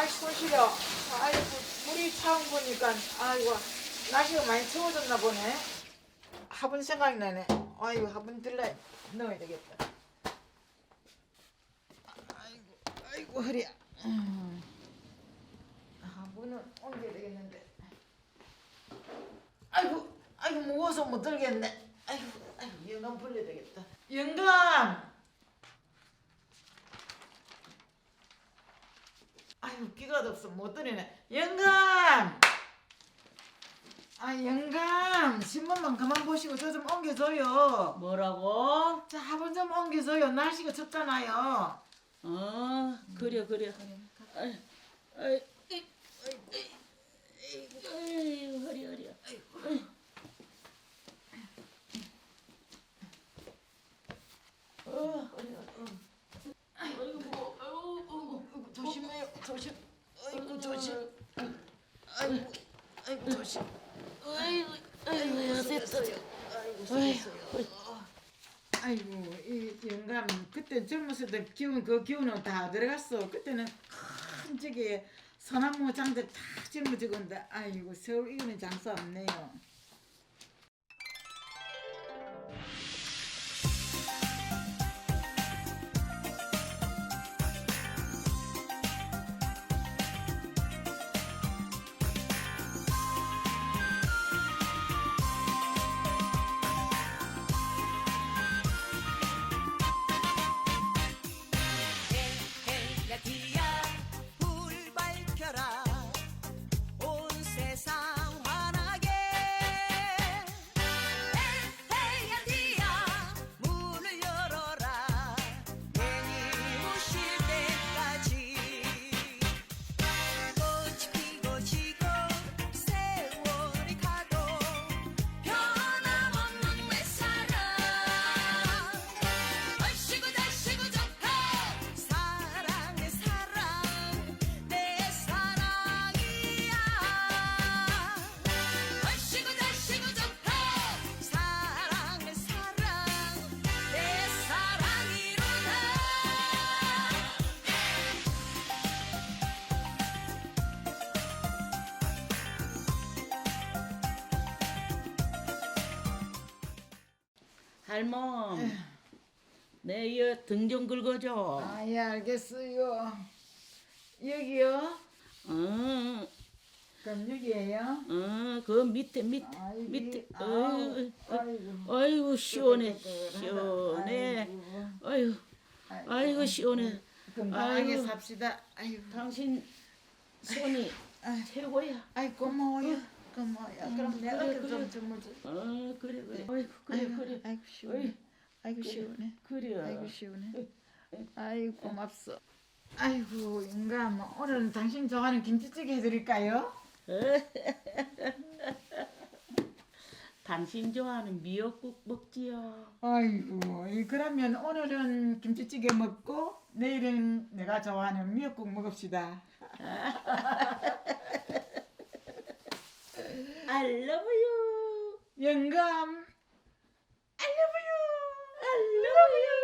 아이 손 시려. 아이고 물이 차온 보니까 아이고 날씨가 많이 추워졌나 보네. 화분 생각이 나네. 아이고 화분 들러 넣어야 되겠다. 아이고 허리야. 화분을 옮겨야 되겠는데. 아이고 무거워서 못 들겠네. 아이고 영감 불러야 되겠다. 영감. 아이고 귀가 없어 못 들리네. 영감. 영감 신문만 그만 보시고 저 좀 옮겨줘요. 뭐라고? 자 화분 좀 옮겨줘요. 날씨가 춥잖아요. 그래. 아이, 아이, 허리. 아이고 조심해요. 조심. 아이고 조심. 아이고 조심. 아이고, 됐어요. 아이고 이 영감 그때 젊었을 때 기운 그 기운은 다 들어갔어. 그때는 큰 저기 소나무 장들 다 젊어지건데 아이고 세월 이거는 장사 없네요. 헬라디야 불 밝혀라 온 세상 환하게 헬라디야 문을 열어라 내니 오실 때까지 꽃이 피고 지고 세월이 가도 변함없는 내 사랑 얼씨구 달씨구 좋고 사랑의 사랑 내 사랑이야 얼씨구 달씨구 좋고 사랑의 사랑 내 사랑이로다 할멈, 내 등 좀 긁어줘. 예 알겠어요. 여기요? 응, 그럼 여기에요? 그 밑에. 아이고 시원해. 아이고 시원해. 건강하게 아이고. 삽시다. 아이고 당신 손이 최고야. 아이 고마워요. 고마워요. 그럼 내가 그래. 좀 주물줘. 그래. 아이고 그래. 아이고 시원해. 아이고 시원해. 그래. 아이고 시원해. 아이고 고맙소. 아이고 영감 오늘은 당신 좋아하는 김치찌개 해드릴까요? 당신 좋아하는 미역국 먹지요. 아이고 그러면 오늘은 김치찌개 먹고 내일은 내가 좋아하는 미역국 먹읍시다. I love you. 영감 I love you. I love you.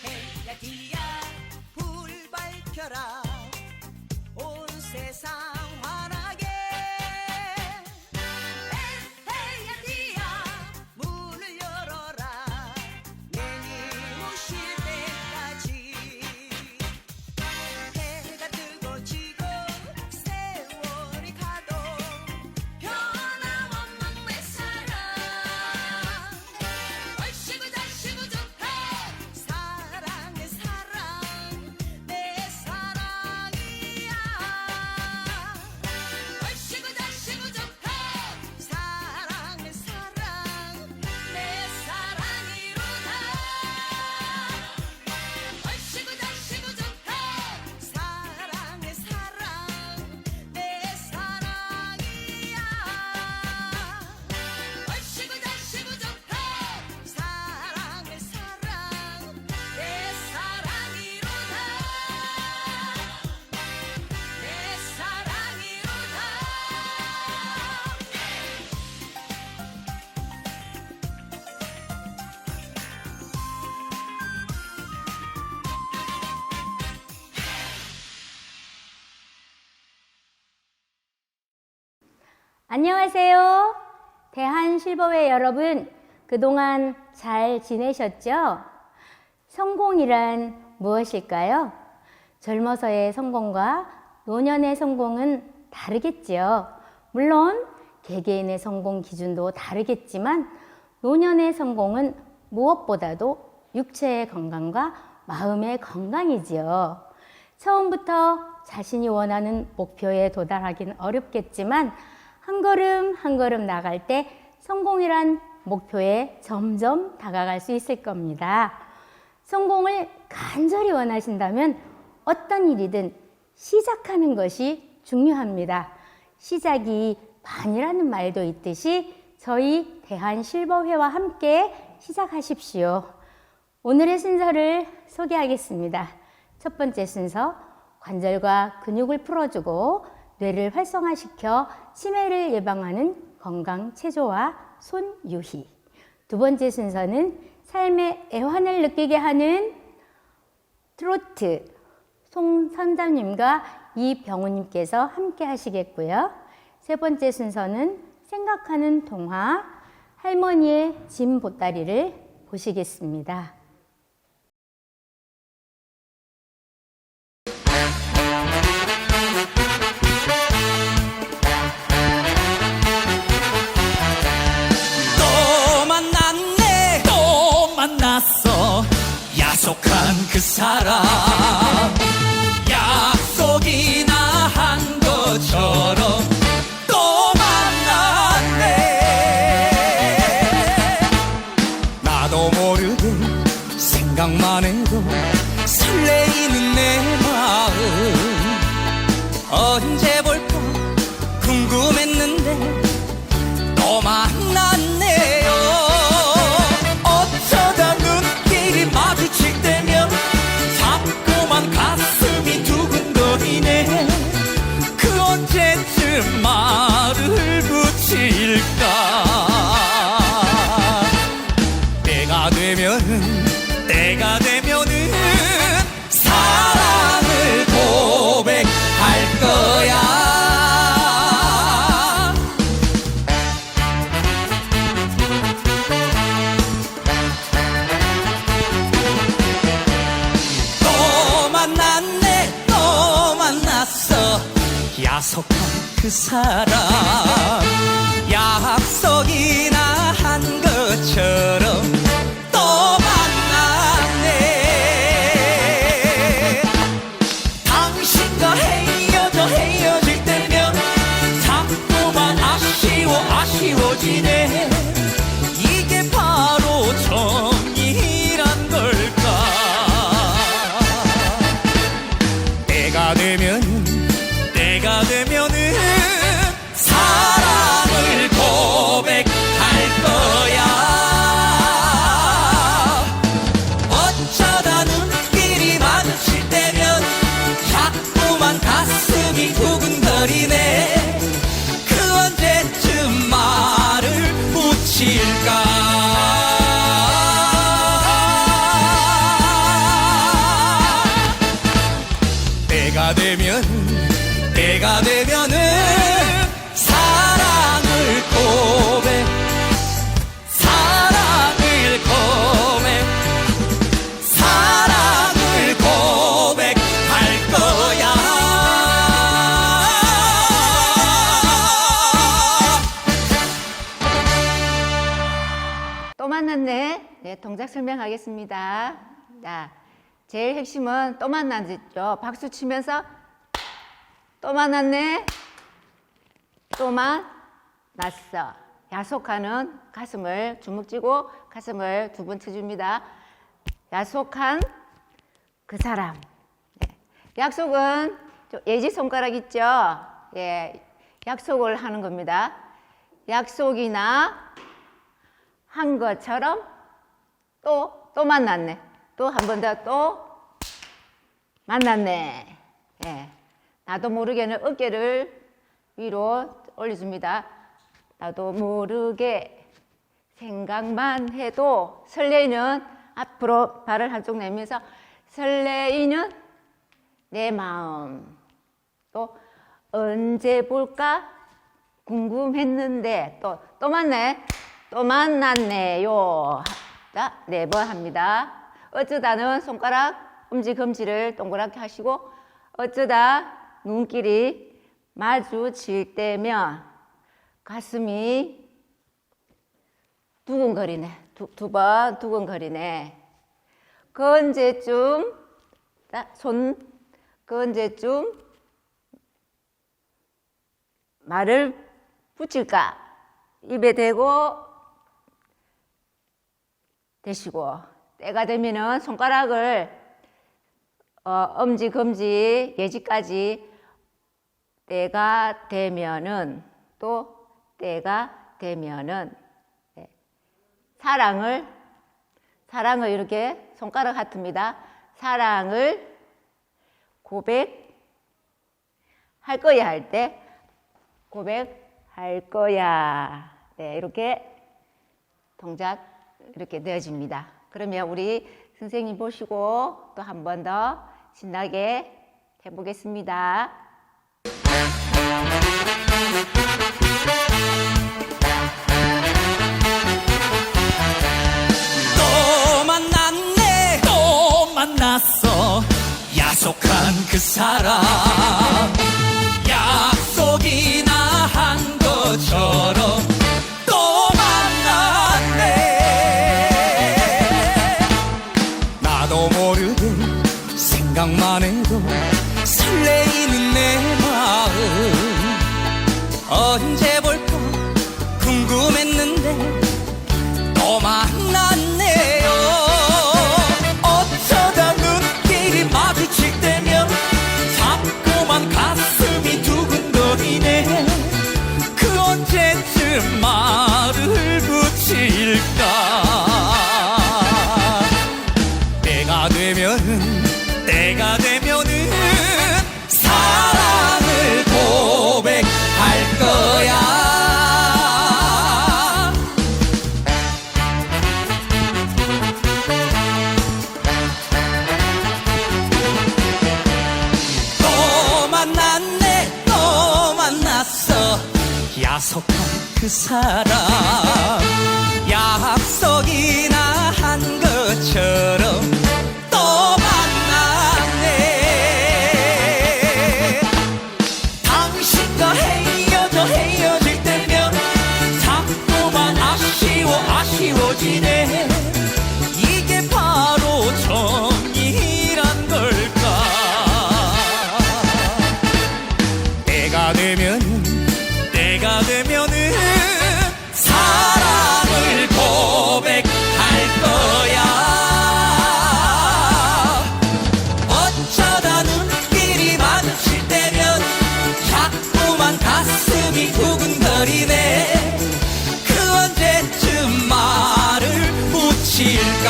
헬라디야 불 밝혀라 온 세상 환하게 헬라디야 문을 열어라 내님 오실 때까지 해가 뜨고 지고 세월이 가도 변함없는 내 사랑 얼씨구 달씨구 좋고 사랑의 사랑 내 사랑이야 안녕하세요. 대한실버회 여러분, 그동안 잘 지내셨죠? 성공이란 무엇일까요? 젊어서의 성공과 노년의 성공은 다르겠지요. 물론 개개인의 성공 기준도 다르겠지만 노년의 성공은 무엇보다도 육체의 건강과 마음의 건강이지요. 처음부터 자신이 원하는 목표에 도달하기는 어렵겠지만 한 걸음 한 걸음 나갈 때 성공이란 목표에 점점 다가갈 수 있을 겁니다. 성공을 간절히 원하신다면 어떤 일이든 시작하는 것이 중요합니다. 시작이 반이라는 말도 있듯이 저희 대한실버회와 함께 시작하십시오. 오늘의 순서를 소개하겠습니다. 첫 번째 순서, 관절과 근육을 풀어주고 뇌를 활성화시켜 치매를 예방하는 건강 체조와 손유희. 두 번째 순서는 삶의 애환을 느끼게 하는 트로트, 송선장님과 이병우님께서 함께 하시겠고요. 세 번째 순서는 생각하는 동화, 할머니의 짐 보따리를 보시겠습니다. 만났어 야속한 그 사람 약속이나 한 것처럼 또 만났네. 나도 모르게 생각만 해도 설레이는 내 마음 언제 볼까 궁금했는데 또 만났네요. 마주칠 때면 자꾸만 가슴이 두근거리네. 그 언제쯤 말을 붙일까. 때가 되면은 사랑을 고백할 거야. 야속한 그 사람 약속이나 한 것처럼 또 만났네. 당신과 헤어질 때면 자꾸만 아쉬워지네. 이게 바로 정이란 걸까. 때가 되면은 사랑을 고백할 거야. 어쩌다 눈길이 마주칠 때면 자꾸만 가슴이 두근거리네. 그 언제쯤 말을 붙일까. 때가 되면은 사랑을 고백할 거야. 또 만났네. 네, 동작 설명하겠습니다. 자, 제일 핵심은 또 만났죠. 박수 치면서 또 만났네. 또 만났어. 야속하는 가슴을 주먹 쥐고 가슴을 두 번 쳐줍니다. 야속한 그 사람. 네. 약속은 예지 손가락 있죠. 예, 약속을 하는 겁니다. 약속이나 한 것처럼 또 만났네. 또 한 번 더 또 만났네. 예. 나도 모르게는 어깨를 위로 올려줍니다. 나도 모르게 생각만 해도 설레이는 앞으로 발을 한쪽 내면서 설레이는 내 마음. 또 언제 볼까 궁금했는데 또 맞네. 또 만났네요. 자, 4번 합니다. 어쩌다는 손가락, 엄지, 검지를 동그랗게 하시고 어쩌다 눈길이 마주칠 때면 가슴이 두근거리네. 두 번 두근거리네. 그 언제쯤 그 언제쯤 말을 붙일까? 입에 대시고 때가 되면은 손가락을 엄지, 검지, 예지까지 때가 되면은 네. 사랑을 이렇게 손가락 하트입니다. 사랑을 고백할 거야 할 때 고백할 거야. 네, 이렇게 동작 이렇게 되어집니다. 그러면 우리 선생님 보시고 또 한 번 더 신나게 해보겠습니다. 또 만났네 또 만났어 야속한 그 사람 약속이나 한 것처럼 또 만났네 나도 모르게 생각만 해도 설레이는 내 마음 언제 볼까 궁금했는데 또 만났네요 어쩌다 눈길이 마주칠 때면 자꾸만 가슴이 두근거리네 그 언제쯤 말을 붙일까 때가 되면은 사랑을 고백할 거야 또 만났네 또 만났어 야속한 그 사람 약속이나 한 것처럼 또 만났네 당신과 헤어질 때면 자꾸만 아쉬워지네 이게 바로 정이란 걸까 때가 되면은 사랑을 고백할 거야 어쩌다 눈길이 마주칠 때면 자꾸만 가슴이 두근거리네 그 언제쯤 말을 붙일까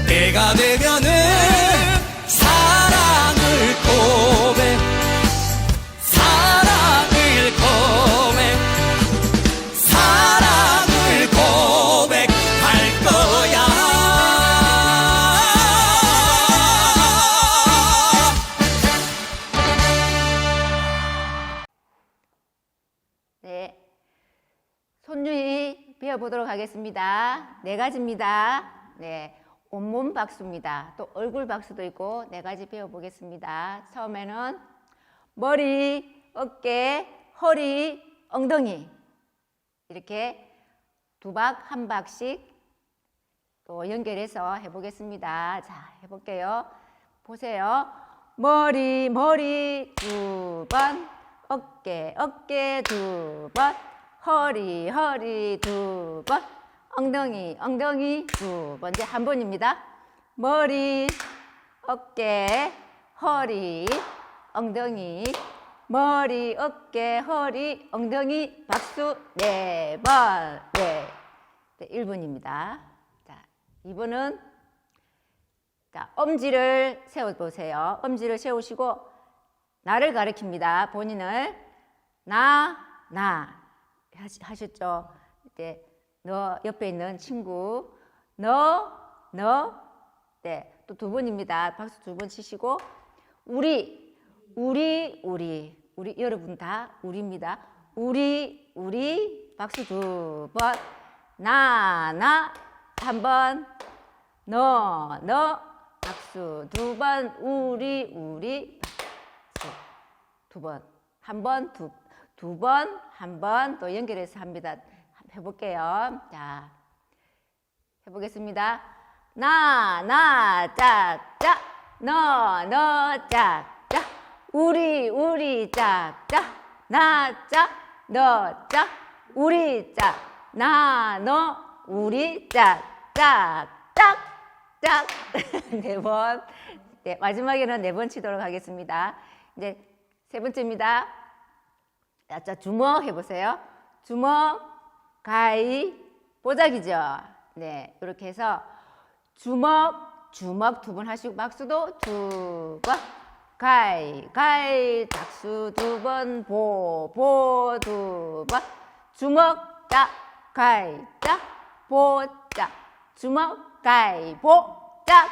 때가 되면은 사랑을 고백할 거야 네, 손유희 배워보도록 하겠습니다. 4가지입니다. 네, 온몸 박수입니다. 또 얼굴 박수도 있고 4가지 배워보겠습니다. 처음에는 머리, 어깨, 허리, 엉덩이 이렇게 2박 1박씩 또 연결해서 해보겠습니다. 자, 해볼게요. 보세요. 머리 2번, 어깨 2번, 허리 2번, 엉덩이 2번. 이제 한 번입니다. 머리, 어깨, 허리, 엉덩이, 머리, 어깨, 허리, 엉덩이, 박수 4번. 네, 1분입니다. 자, 2번은 자, 엄지를 세워보세요. 엄지를 세우시고 나를 가리킵니다. 본인을 나 하셨죠? 이제 너 옆에 있는 친구 너 네, 또 두 번입니다. 박수 두 번 치시고 우리 여러분 다 우리입니다. 우리 박수 두 번. 나 한 번. 너 박수 두 번. 우리 박수 두 번. 한 번, 두 번, 한 번 또 연결해서 합니다. 해볼게요. 자, 해보겠습니다. 나, 짝짝. 너, 짝짝. 우리, 짝짝. 나, 짝. 너, 짝. 우리, 짝. 너, 우리, 짝. 짝. 네 번. 네, 마지막에는 네 번 치도록 하겠습니다. 이제 세 번째입니다. 자, 주먹 해보세요. 주먹, 가위, 보자기죠. 네, 이렇게 해서 주먹 두 번 하시고 박수도 두 번, 가위, 박수 두 번, 보 두 번, 주먹, 짝, 가위, 짝, 보, 짝, 주먹, 가위, 보, 짝.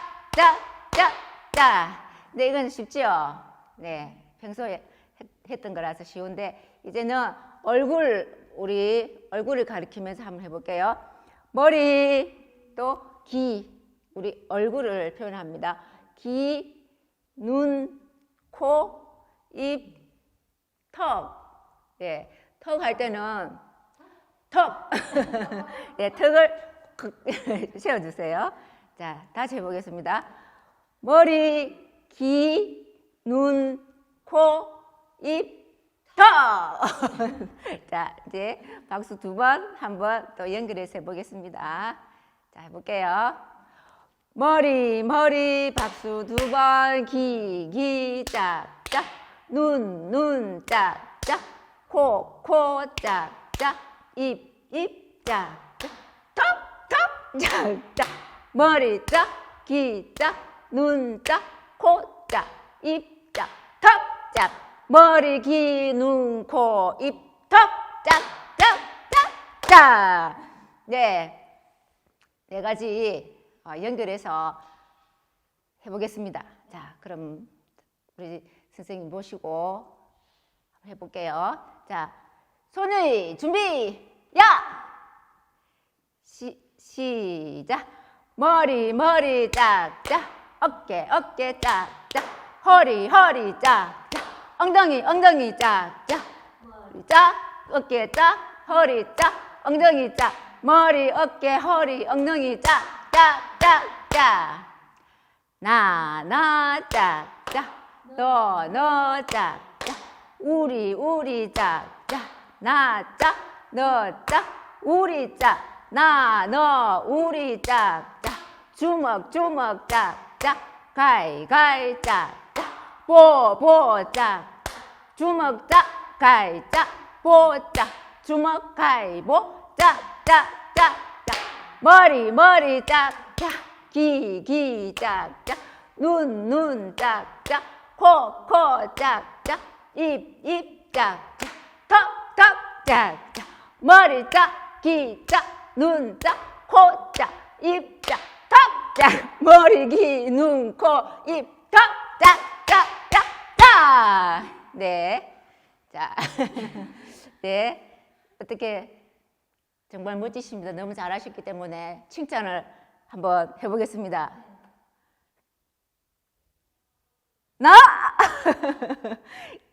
네, 이건 쉽지요? 네, 평소에 했던 거라서 쉬운데 이제는 우리 얼굴을 가리키면서 한번 해볼게요. 머리, 또 귀, 우리 얼굴을 표현합니다. 귀, 눈, 코, 입, 턱. 예, 턱 할 때는 턱. 예, 턱을 세워주세요. 자, 다시 해보겠습니다. 머리, 귀, 눈, 코, 입, 턱! 자, 이제 박수 두 번, 한 번 또 연결해서 해보겠습니다. 자, 해볼게요. 머리, 박수 두 번, 귀, 짝짝. 눈, 짝짝. 코, 짝짝. 입, 짝짝. 턱, 짝짝. 머리, 짝, 귀, 짝. 눈, 짝. 코, 짝. 입, 짝. 턱, 짝. 머리, 귀, 눈, 코, 입, 턱, 짝. 네, 네 가지 연결해서 해보겠습니다. 자, 그럼 우리 선생님 모시고 해볼게요. 자, 손의 준비, 야! 시작. 머리, 짝짝. 어깨, 짝짝. 허리, 짝짝. 엉덩이, 짝짝. 짝, 어깨 짝, 허리 짝, 엉덩이 짝. 머리, 어깨, 허리, 엉덩이 짝. 나, 짝짝. 너, 짝짝. 우리, 짝짝. 나, 짝, 너, 짝. 우리, 짝. 너, 우리, 짝짝. 주먹, 짝짝. 가위, 짝짝. 보, 짝. 주먹, 짝. 가위, 짝. 보, 짝. 주먹, 가위, 보, 짝. 머리, 짝짝. 귀, 짝짝. 눈, 짝짝. 코, 짝짝. 입, 짝짝. 턱, 짝짝. 머리, 짝. 귀, 짝. 눈, 짝. 코, 짝. 입, 짝. 턱, 짝. 머리, 귀, 눈, 코, 입, 턱, 짝. 네. 자. 네. 어떻게 정말 멋지십니다. 너무 잘하셨기 때문에 칭찬을 한번 해보겠습니다. 나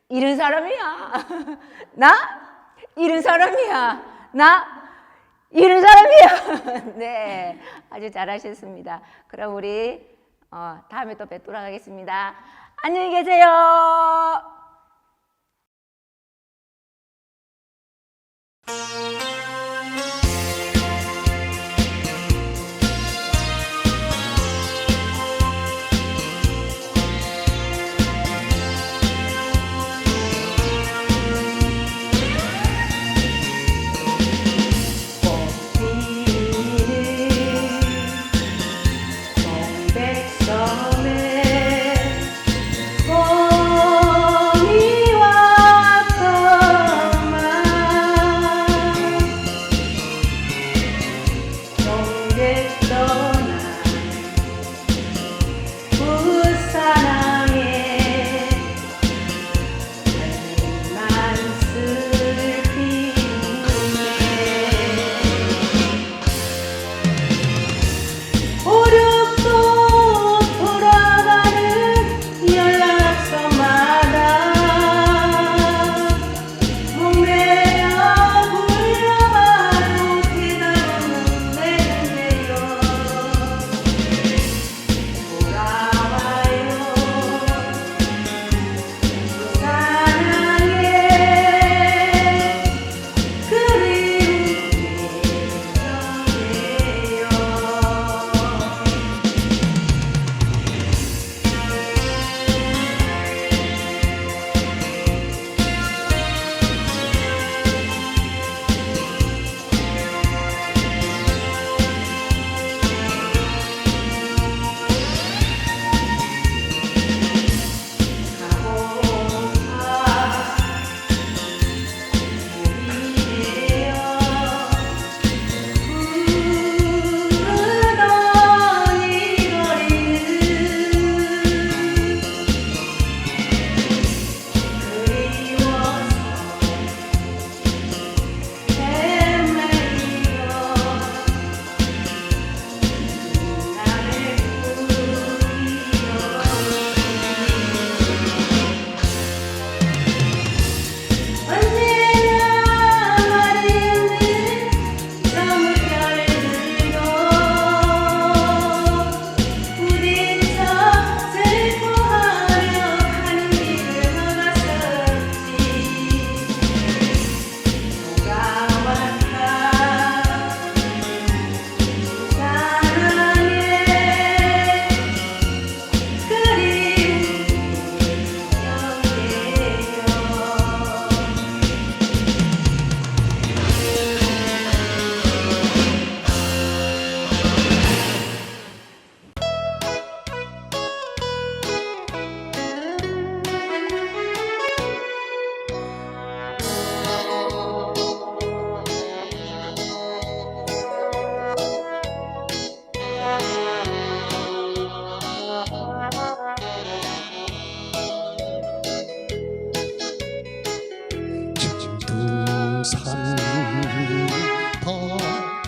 이런 사람이야. 나 이런 사람이야. 나 이런 사람이야. 네, 아주 잘하셨습니다. 그럼 우리 다음에 또 뵙도록 하겠습니다. 안녕히 계세요.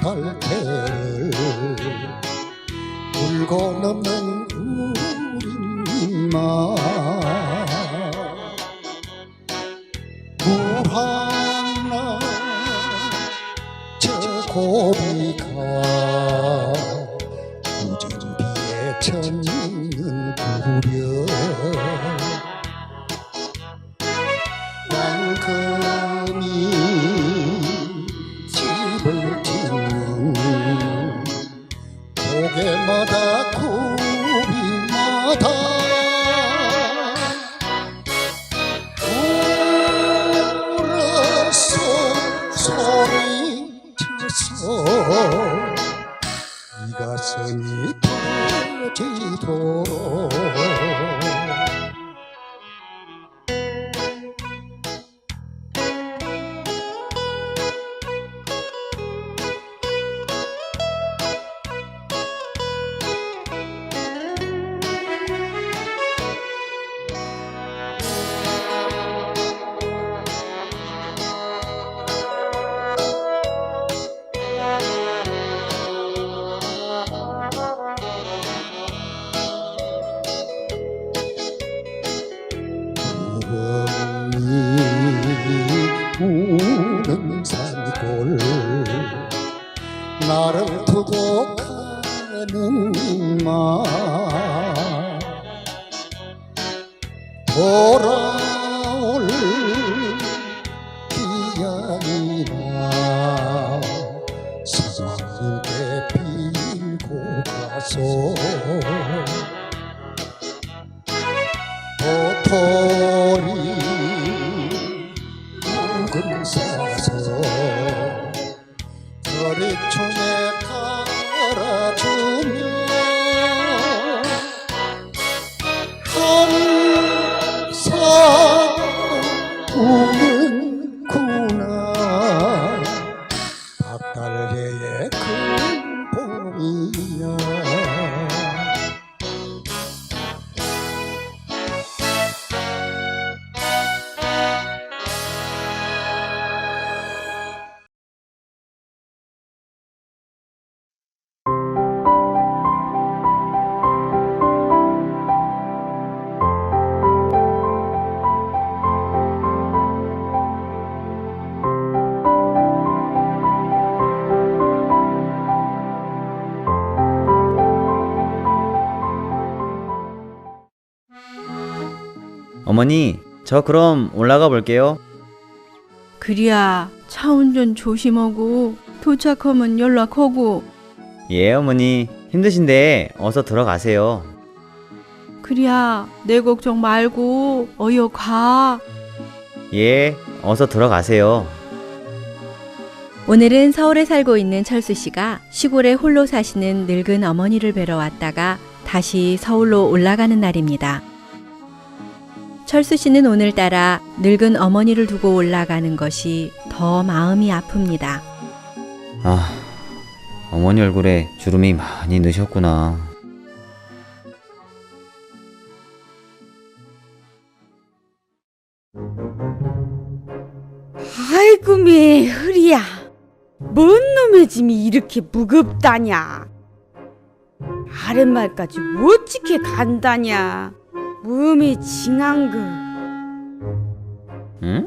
달태를 울고 넘는 우리마 무한나 저 고비가 무전비에 젖는 구려 양금이 집을 짓는 고개마다 굽이마다 울어서 소리쳐서 이 가슴이 터지도록 우는 산골 나를 두고 가는 마 돌아올 기약이나 스님께 빌고 가서 도토리 묵은 사서 거리촌에 깔아주며 항상 우는구나 박달개의 큰 봄이야 어머니, 저 그럼 올라가 볼게요. 그리야 차 운전 조심하고 도착하면 연락하고. 예, 어머니. 힘드신데 어서 들어가세요. 그리야 내 걱정 말고 어여 가. 예, 어서 들어가세요. 오늘은 서울에 살고 있는 철수 씨가 시골에 홀로 사시는 늙은 어머니를 뵈러 왔다가 다시 서울로 올라가는 날입니다. 철수 씨는 오늘따라 늙은 어머니를 두고 올라가는 것이 더 마음이 아픕니다. 아, 어머니 얼굴에 주름이 많이 느셨구나. 아이고 매 흐리야. 뭔 놈의 짐이 이렇게 무겁다냐. 아랫말까지 어찌게 간다냐. 몸이 징한 거. 응?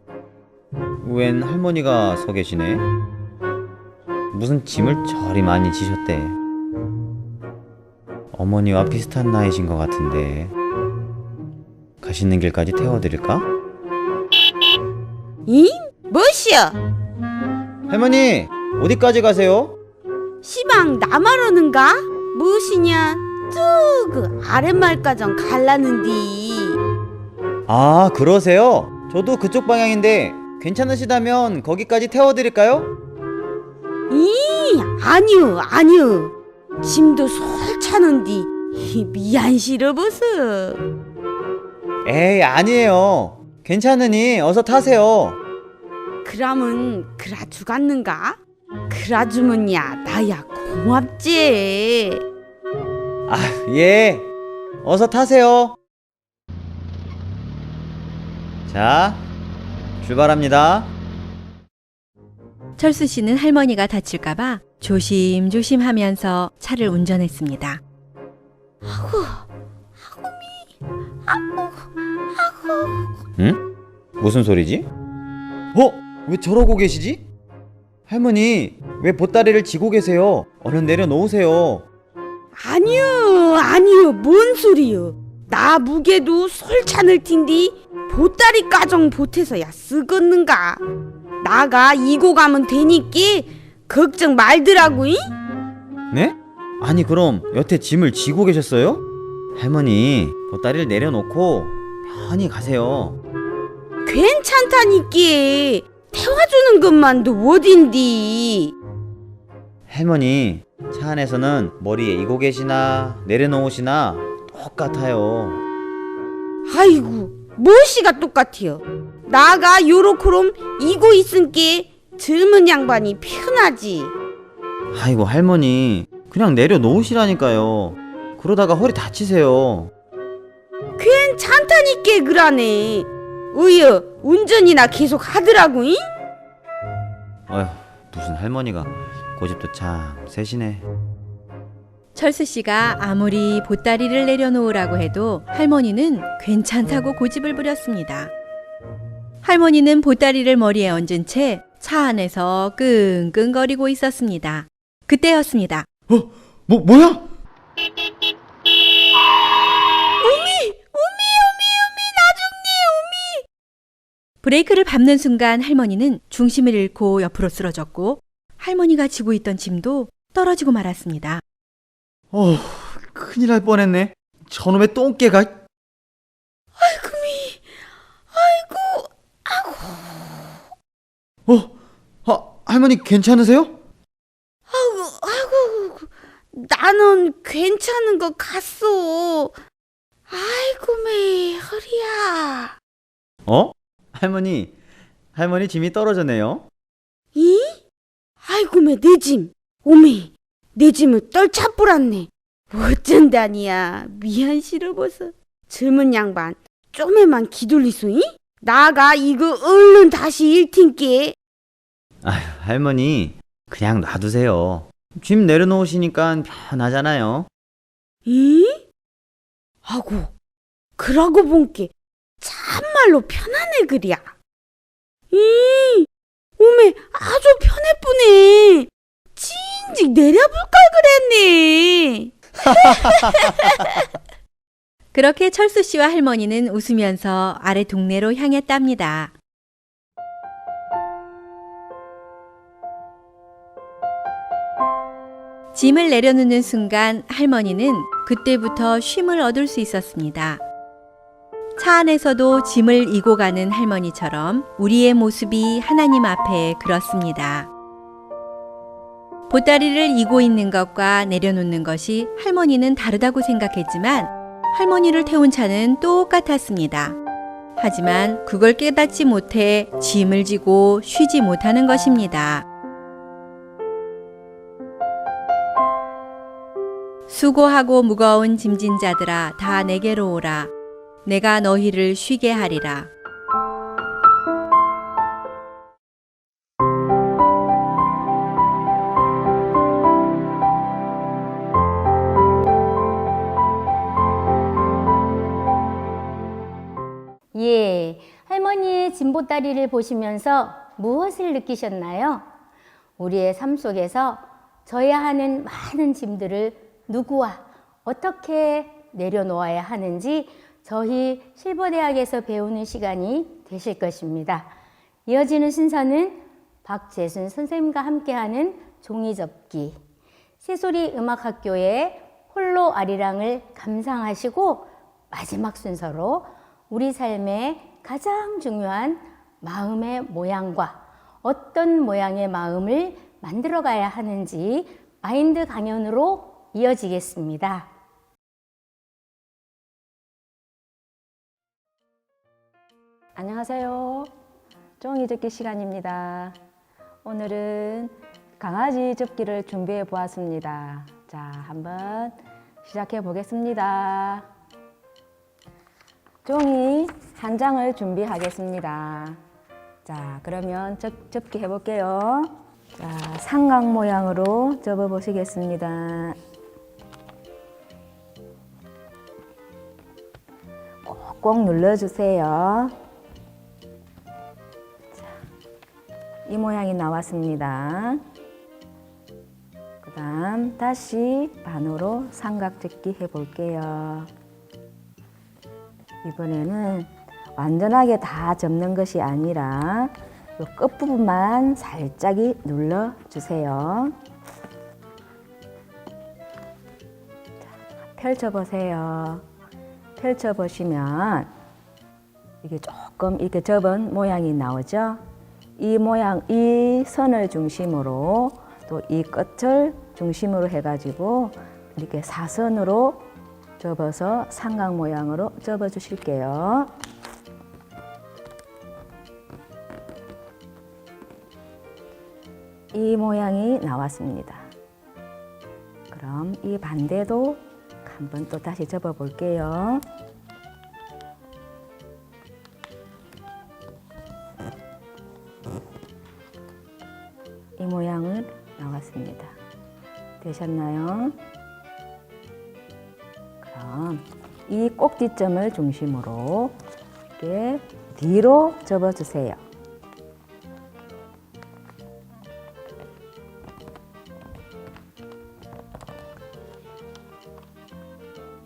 웬 할머니가 서 계시네? 무슨 짐을 저리 많이 지셨대. 어머니와 비슷한 나이신 것 같은데 가시는 길까지 태워드릴까? 이? 뭐시여? 할머니, 어디까지 가세요? 시방 나말하는가? 무엇이냐? 쭉 아랫말까전 갈라는디. 아, 그러세요? 저도 그쪽 방향인데 괜찮으시다면 거기까지 태워드릴까요? 이 아니요 짐도 솔차는디 미안시러 보소. 에이, 아니에요. 괜찮으니 어서 타세요. 그러면 그라주갔는가? 그라주면야 나야 고맙지. 아, 예. 어서 타세요. 자, 출발합니다. 철수 씨는 할머니가 다칠까봐 조심조심 하면서 차를 운전했습니다. 응? 무슨 소리지? 왜 저러고 계시지? 할머니, 왜 보따리를 지고 계세요? 얼른 내려놓으세요. 아니요, 뭔 소리요. 나 무게도 솔찬을 텐디 보따리 까정 보태서야 쓰겄는가. 나가 이고 가면 되니께 걱정 말더라고. 네? 아니 그럼 여태 짐을 지고 계셨어요? 할머니, 보따리를 내려놓고 편히 가세요. 괜찮다니께. 태워주는 것만도 어딘디. 할머니, 차 안에서는 머리에 이고 계시나 내려놓으시나 똑같아요. 아이고, 무엇이가 똑같아요. 나가 요렇게롬 이고 있은께 젊은 양반이 편하지. 아이고 할머니, 그냥 내려놓으시라니까요. 그러다가 허리 다치세요. 괜찮다니께 그러네. 으여, 운전이나 계속 하더라고. 어휴, 무슨 할머니가 고집도 참 세시네. 철수 씨가 아무리 보따리를 내려놓으라고 해도 할머니는 괜찮다고 고집을 부렸습니다. 할머니는 보따리를 머리에 얹은 채 차 안에서 끙끙거리고 있었습니다. 그때였습니다. 뭐야? 브레이크를 밟는 순간 할머니는 중심을 잃고 옆으로 쓰러졌고 할머니가 지고 있던 짐도 떨어지고 말았습니다. 큰일 날 뻔했네. 저놈의 똥개가. 할머니 괜찮으세요? 아이고, 나는 괜찮은 것 같소. 아이고, 매 허리야. 할머니 짐이 떨어졌네요. 이? 아이고, 매 내 짐. 오메, 내 짐을 떨차뿌랐네. 어쩐다니야. 미안 싫어버서. 젊은 양반, 좀에만 기돌리소이? 나가 이거 얼른 다시 일틴께. 아휴, 할머니 그냥 놔두세요. 짐 내려놓으시니까 편하잖아요. 이? 아고, 그러고 본게 참말로 편하네 그랴. 이, 오메 아주 편해쁘네. 진즉 내려볼 걸 그랬네. 그렇게 철수 씨와 할머니는 웃으면서 아래 동네로 향했답니다. 짐을 내려놓는 순간 할머니는 그때부터 쉼을 얻을 수 있었습니다. 차 안에서도 짐을 이고 가는 할머니처럼 우리의 모습이 하나님 앞에 그렇습니다. 보따리를 이고 있는 것과 내려놓는 것이 할머니는 다르다고 생각했지만 할머니를 태운 차는 똑같았습니다. 하지만 그걸 깨닫지 못해 짐을 지고 쉬지 못하는 것입니다. 수고하고 무거운 짐진 자들아 다 내게로 오라. 내가 너희를 쉬게 하리라. 예, 할머니의 짐보따리를 보시면서 무엇을 느끼셨나요? 우리의 삶 속에서 져야 하는 많은 짐들을 누구와 어떻게 내려놓아야 하는지 저희 실버대학에서 배우는 시간이 되실 것입니다. 이어지는 순서는 박재순 선생님과 함께하는 종이접기, 새소리 음악학교의 홀로 아리랑을 감상하시고 마지막 순서로 우리 삶의 가장 중요한 마음의 모양과 어떤 모양의 마음을 만들어가야 하는지 마인드 강연으로 이어지겠습니다. 안녕하세요. 종이접기 시간입니다. 오늘은 강아지 접기를 준비해 보았습니다. 자, 한번 시작해 보겠습니다. 종이 한 장을 준비하겠습니다. 자, 그러면 접기 해볼게요. 자, 삼각 모양으로 접어 보시겠습니다. 꼭 눌러주세요. 자, 이 모양이 나왔습니다. 그 다음 다시 반으로 삼각 접기 해볼게요. 이번에는 완전하게 다 접는 것이 아니라 이 끝부분만 살짝 눌러주세요. 펼쳐보세요. 펼쳐보시면 이게 조금 이렇게 접은 모양이 나오죠? 이 모양, 이 선을 중심으로 또 이 끝을 중심으로 해가지고 이렇게 사선으로 접어서 삼각 모양으로 접어 주실게요. 이 모양이 나왔습니다. 그럼 이 반대도 한번 또 다시 접어 볼게요. 이 모양은 나왔습니다. 되셨나요? 그럼 이 꼭지점을 중심으로 이렇게 뒤로 접어 주세요.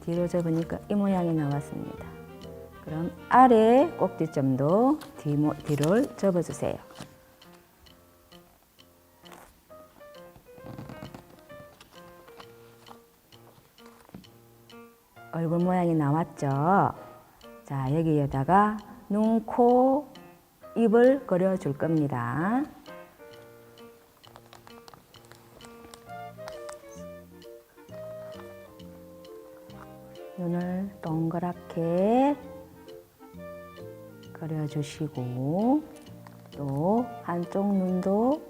뒤로 접으니까 이 모양이 나왔습니다. 그럼 아래 꼭지점도 뒤로 접어주세요. 얼굴 모양이 나왔죠? 자, 여기에다가 눈, 코, 입을 그려줄 겁니다. 눈을 동그랗게 그려주시고 또 한쪽 눈도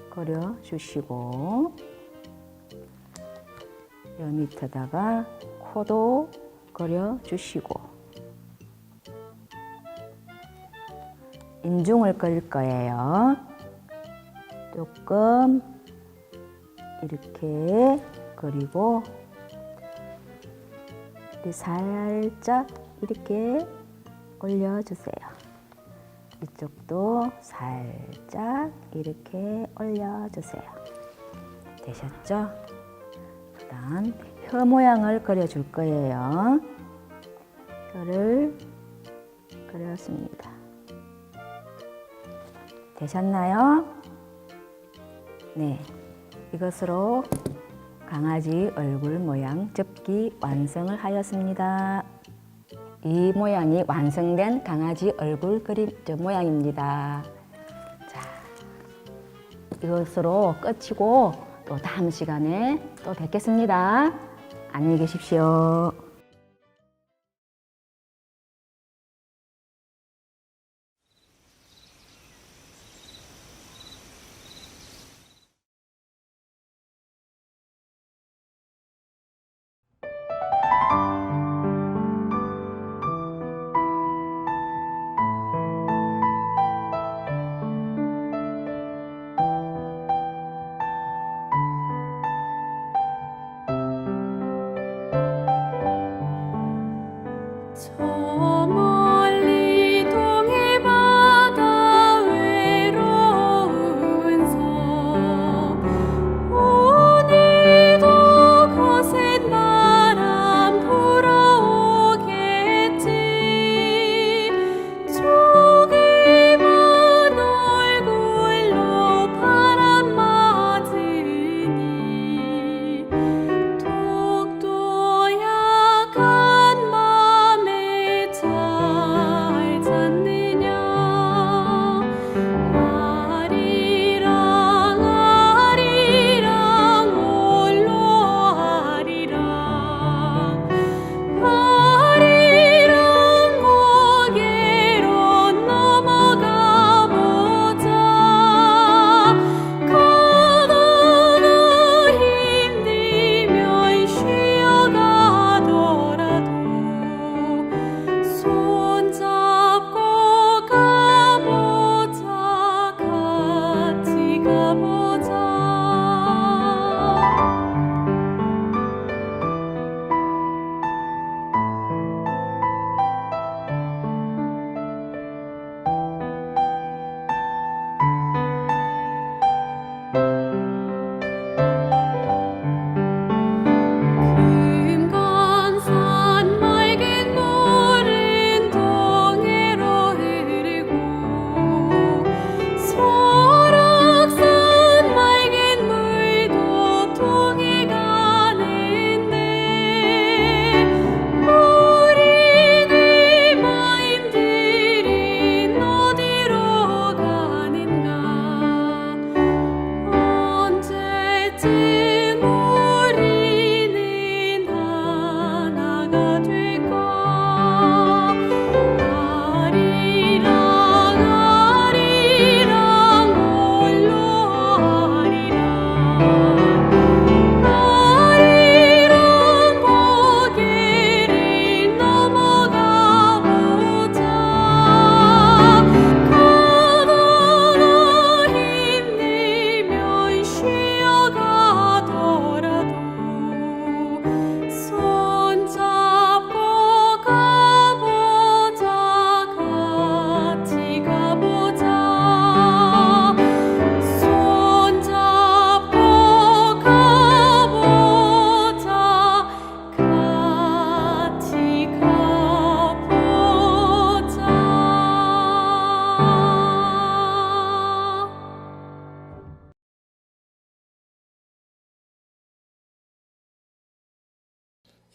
그려주시고 여 밑에다가 코도 그려주시고 인중을 그릴 거예요. 조금 이렇게 그리고 살짝 이렇게 올려주세요. 이쪽도 살짝 이렇게 올려주세요. 되셨죠? 그 다음 혀 모양을 그려줄 거예요. 혀를 그렸습니다. 되셨나요? 네, 이것으로 강아지 얼굴 모양 접기 완성을 하였습니다. 이 모양이 완성된 강아지 얼굴 그림 모양입니다. 자, 이것으로 끝이고 또 다음 시간에 또 뵙겠습니다. 안녕히 계십시오.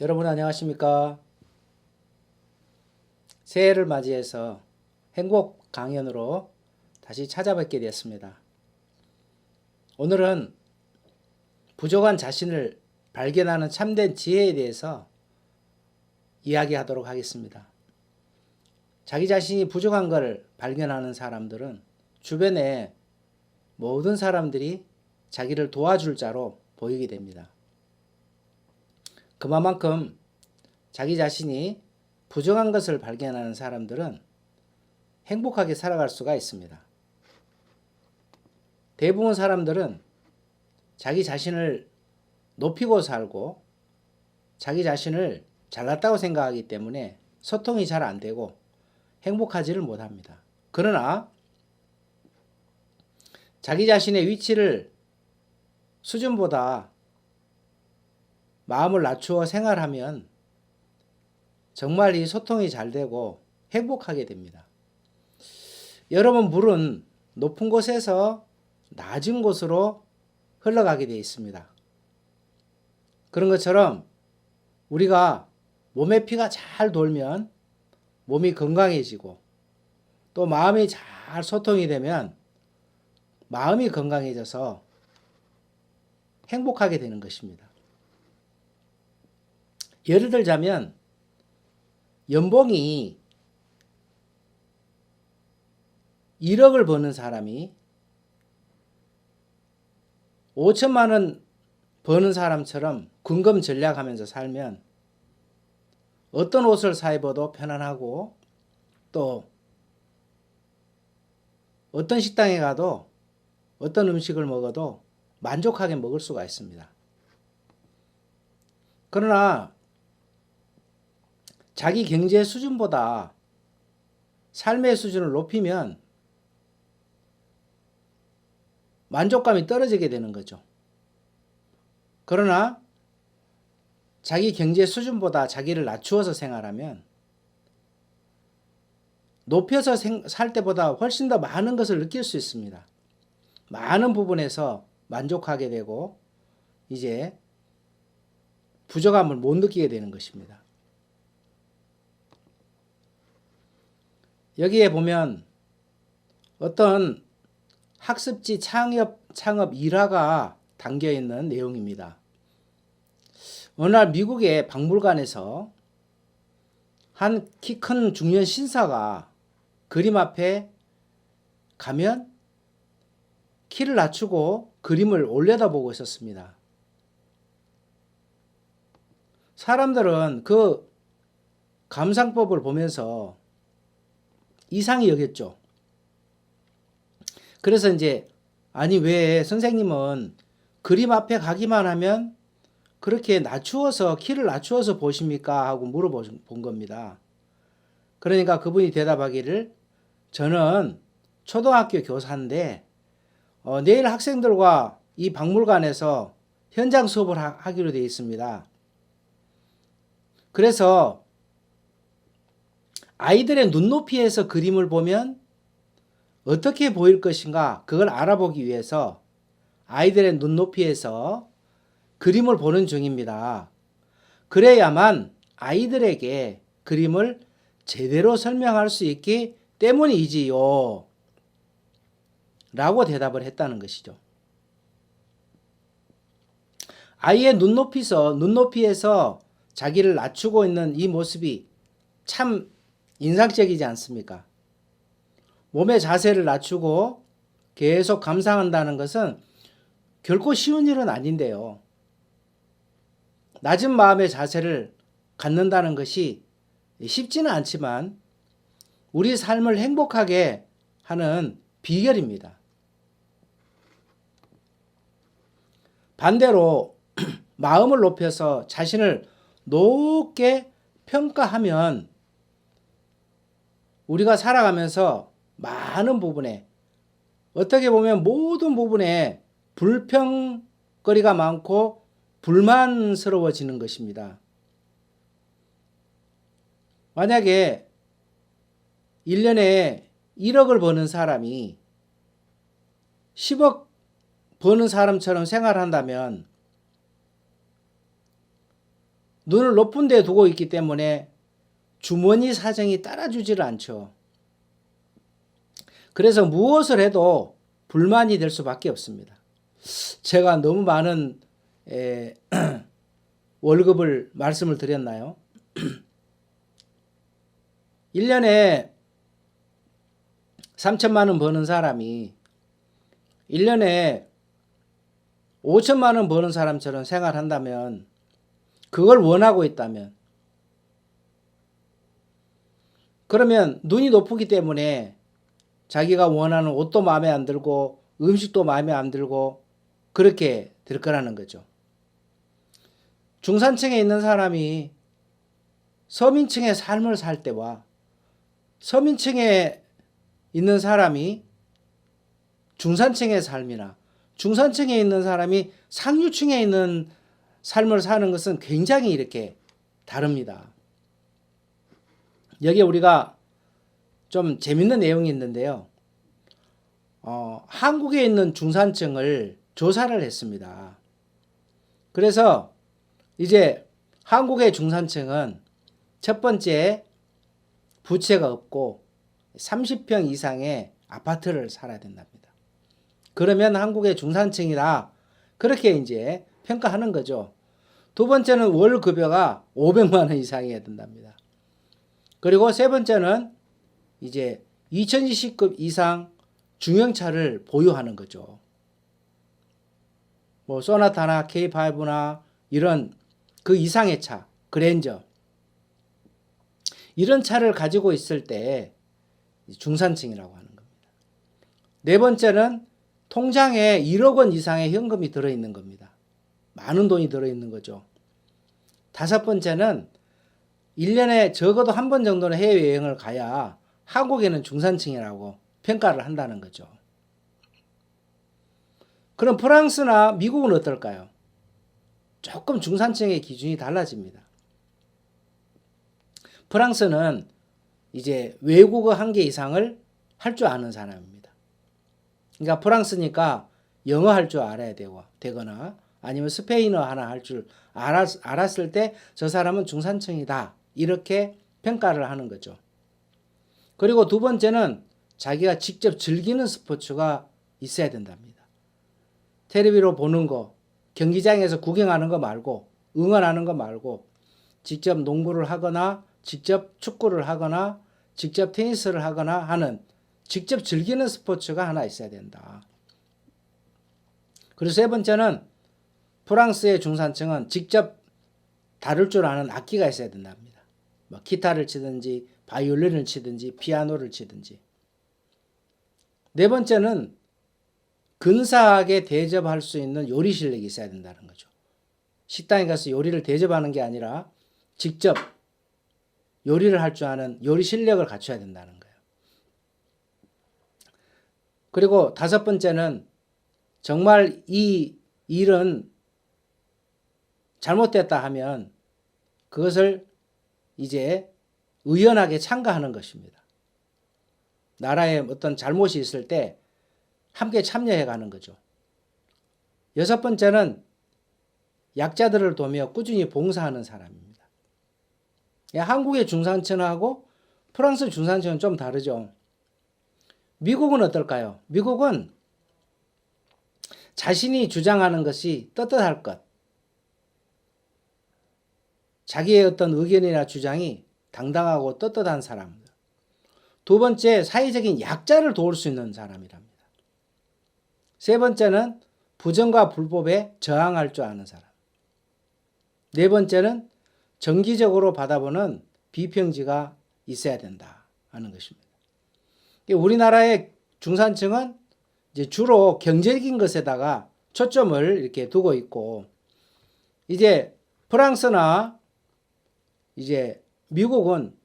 여러분 안녕하십니까? 새해를 맞이해서 행복 강연으로 다시 찾아뵙게 되었습니다. 오늘은 부족한 자신을 발견하는 참된 지혜에 대해서 이야기하도록 하겠습니다. 자기 자신이 부족한 것을 발견하는 사람들은 주변에 모든 사람들이 자기를 도와줄 자로 보이게 됩니다. 그만큼 자기 자신이 부족한 것을 발견하는 사람들은 행복하게 살아갈 수가 있습니다. 대부분 사람들은 자기 자신을 높이고 살고 자기 자신을 잘났다고 생각하기 때문에 소통이 잘 안 되고 행복하지를 못합니다. 그러나 자기 자신의 위치를 수준보다 마음을 낮추어 생활하면 정말 이 소통이 잘 되고 행복하게 됩니다. 여러분, 물은 높은 곳에서 낮은 곳으로 흘러가게 되어 있습니다. 그런 것처럼 우리가 몸의 피가 잘 돌면 몸이 건강해지고 또 마음이 잘 소통이 되면 마음이 건강해져서 행복하게 되는 것입니다. 예를 들자면 연봉이 1억을 버는 사람이 5천만 원 버는 사람처럼 군금 전략하면서 살면 어떤 옷을 사 입어도 편안하고 또 어떤 식당에 가도 어떤 음식을 먹어도 만족하게 먹을 수가 있습니다. 그러나 자기 경제 수준보다 삶의 수준을 높이면 만족감이 떨어지게 되는 거죠. 그러나 자기 경제 수준보다 자기를 낮추어서 생활하면 높여서 살 때보다 훨씬 더 많은 것을 느낄 수 있습니다. 많은 부분에서 만족하게 되고 이제 부족함을 못 느끼게 되는 것입니다. 여기에 보면 어떤 학습지 창업 일화가 담겨 있는 내용입니다. 어느 날 미국의 박물관에서 한 키 큰 중년 신사가 그림 앞에 가면 키를 낮추고 그림을 올려다보고 있었습니다. 사람들은 그 감상법을 보면서 이상히 여겼죠. 그래서 이제 아니 왜 선생님은 그림 앞에 가기만 하면 그렇게 낮추어서 키를 낮추어서 보십니까? 하고 물어본 겁니다. 그러니까 그분이 대답하기를 저는 초등학교 교사인데 내일 학생들과 이 박물관에서 현장 수업을 하기로 되어 있습니다. 그래서 아이들의 눈높이에서 그림을 보면 어떻게 보일 것인가 그걸 알아보기 위해서 아이들의 눈높이에서 그림을 보는 중입니다. 그래야만 아이들에게 그림을 제대로 설명할 수 있기 때문이지요. 라고 대답을 했다는 것이죠. 아이의 눈높이에서 자기를 낮추고 있는 이 모습이 참 인상적이지 않습니까? 몸의 자세를 낮추고 계속 감상한다는 것은 결코 쉬운 일은 아닌데요. 낮은 마음의 자세를 갖는다는 것이 쉽지는 않지만 우리 삶을 행복하게 하는 비결입니다. 반대로 마음을 높여서 자신을 높게 평가하면 우리가 살아가면서 많은 부분에 어떻게 보면 모든 부분에 불평거리가 많고 불만스러워지는 것입니다. 만약에 1년에 1억을 버는 사람이 10억 버는 사람처럼 생활한다면 눈을 높은 데 두고 있기 때문에 주머니 사정이 따라주지를 않죠. 그래서 무엇을 해도 불만이 될 수밖에 없습니다. 제가 너무 많은 월급을 말씀을 드렸나요? 1년에 3천만 원 버는 사람이 1년에 5천만 원 버는 사람처럼 생활한다면, 그걸 원하고 있다면, 그러면 눈이 높기 때문에 자기가 원하는 옷도 마음에 안 들고 음식도 마음에 안 들고 그렇게 될 거라는 거죠. 중산층에 있는 사람이 서민층의 삶을 살 때와 서민층에 있는 사람이 중산층의 삶이나 중산층에 있는 사람이 상류층에 있는 삶을 사는 것은 굉장히 이렇게 다릅니다. 여기에 우리가 좀 재밌는 내용이 있는데요. 한국에 있는 중산층을 조사를 했습니다. 그래서 이제 한국의 중산층은 첫 번째, 부채가 없고 30평 이상의 아파트를 살아야 된답니다. 그러면 한국의 중산층이다, 그렇게 이제 평가하는 거죠. 두 번째는 월 급여가 500만 원 이상이어야 된답니다. 그리고 세 번째는 이제 2020급 이상 중형차를 보유하는 거죠. 뭐 소나타나 K5나 이런 그 이상의 차, 그랜저, 이런 차를 가지고 있을 때 중산층이라고 하는 겁니다. 네 번째는 통장에 1억 원 이상의 현금이 들어있는 겁니다. 많은 돈이 들어있는 거죠. 다섯 번째는 1년에 적어도 한 번 정도는 해외여행을 가야 한국에는 중산층이라고 평가를 한다는 거죠. 그럼 프랑스나 미국은 어떨까요? 조금 중산층의 기준이 달라집니다. 프랑스는 이제 외국어 1개 이상을 할 줄 아는 사람입니다. 그러니까 프랑스니까 영어 할 줄 알아야 되거나 아니면 스페인어 하나 할 줄 알았을 때 저 사람은 중산층이다, 이렇게 평가를 하는 거죠. 그리고 두 번째는 자기가 직접 즐기는 스포츠가 있어야 된답니다. 텔레비로 보는 거, 경기장에서 구경하는 거 말고, 응원하는 거 말고, 직접 농구를 하거나 직접 축구를 하거나 직접 테니스를 하거나 하는 직접 즐기는 스포츠가 하나 있어야 된다. 그리고 세 번째는 프랑스의 중산층은 직접 다룰 줄 아는 악기가 있어야 된답니다. 뭐 기타를 치든지 바이올린을 치든지 피아노를 치든지. 네 번째는 근사하게 대접할 수 있는 요리 실력이 있어야 된다는 거죠. 식당에 가서 요리를 대접하는 게 아니라 직접 요리를 할 줄 아는 요리 실력을 갖춰야 된다는 거예요. 그리고 다섯 번째는 정말 이 일은 잘못됐다 하면 그것을 이제 의연하게 참가하는 것입니다. 나라에 어떤 잘못이 있을 때 함께 참여해 가는 거죠. 여섯 번째는 약자들을 도우며 꾸준히 봉사하는 사람입니다. 한국의 중산층하고 프랑스 중산층은 좀 다르죠. 미국은 어떨까요? 미국은 자신이 주장하는 것이 떳떳할 것, 자기의 어떤 의견이나 주장이 당당하고 떳떳한 사람. 두 번째, 사회적인 약자를 도울 수 있는 사람이랍니다. 세 번째는 부정과 불법에 저항할 줄 아는 사람. 네 번째는 정기적으로 받아보는 비평지가 있어야 된다 하는 것입니다. 우리나라의 중산층은 이제 주로 경제적인 것에다가 초점을 이렇게 두고 있고, 이제 프랑스나 이제 미국은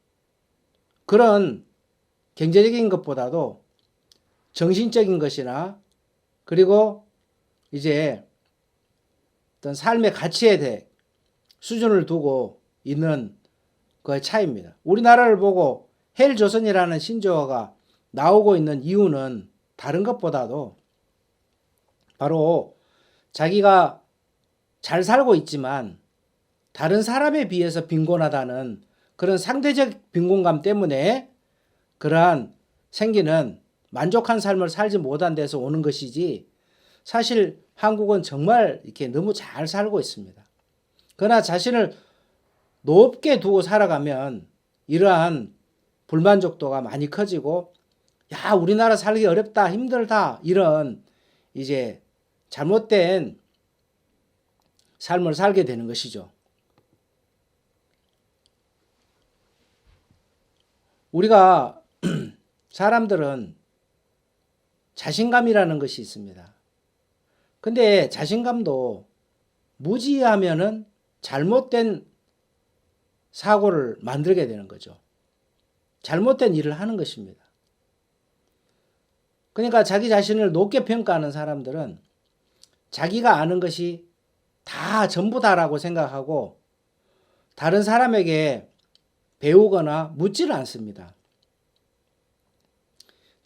그런 경제적인 것보다도 정신적인 것이나 그리고 이제 어떤 삶의 가치에 대해 수준을 두고 있는 그 차이입니다. 우리나라를 보고 헬조선이라는 신조어가 나오고 있는 이유는 다른 것보다도 바로 자기가 잘 살고 있지만 다른 사람에 비해서 빈곤하다는 그런 상대적 빈곤감 때문에 그러한 생기는 만족한 삶을 살지 못한 데서 오는 것이지, 사실 한국은 정말 이렇게 너무 잘 살고 있습니다. 그러나 자신을 높게 두고 살아가면 이러한 불만족도가 많이 커지고, 야, 우리나라 살기 어렵다, 힘들다, 이런 이제 잘못된 삶을 살게 되는 것이죠. 우리가 사람들은 자신감이라는 것이 있습니다. 근데 자신감도 무지하면은 잘못된 사고를 만들게 되는 거죠. 잘못된 일을 하는 것입니다. 그러니까 자기 자신을 높게 평가하는 사람들은 자기가 아는 것이 다 전부다라고 생각하고 다른 사람에게 배우거나 묻지를 않습니다.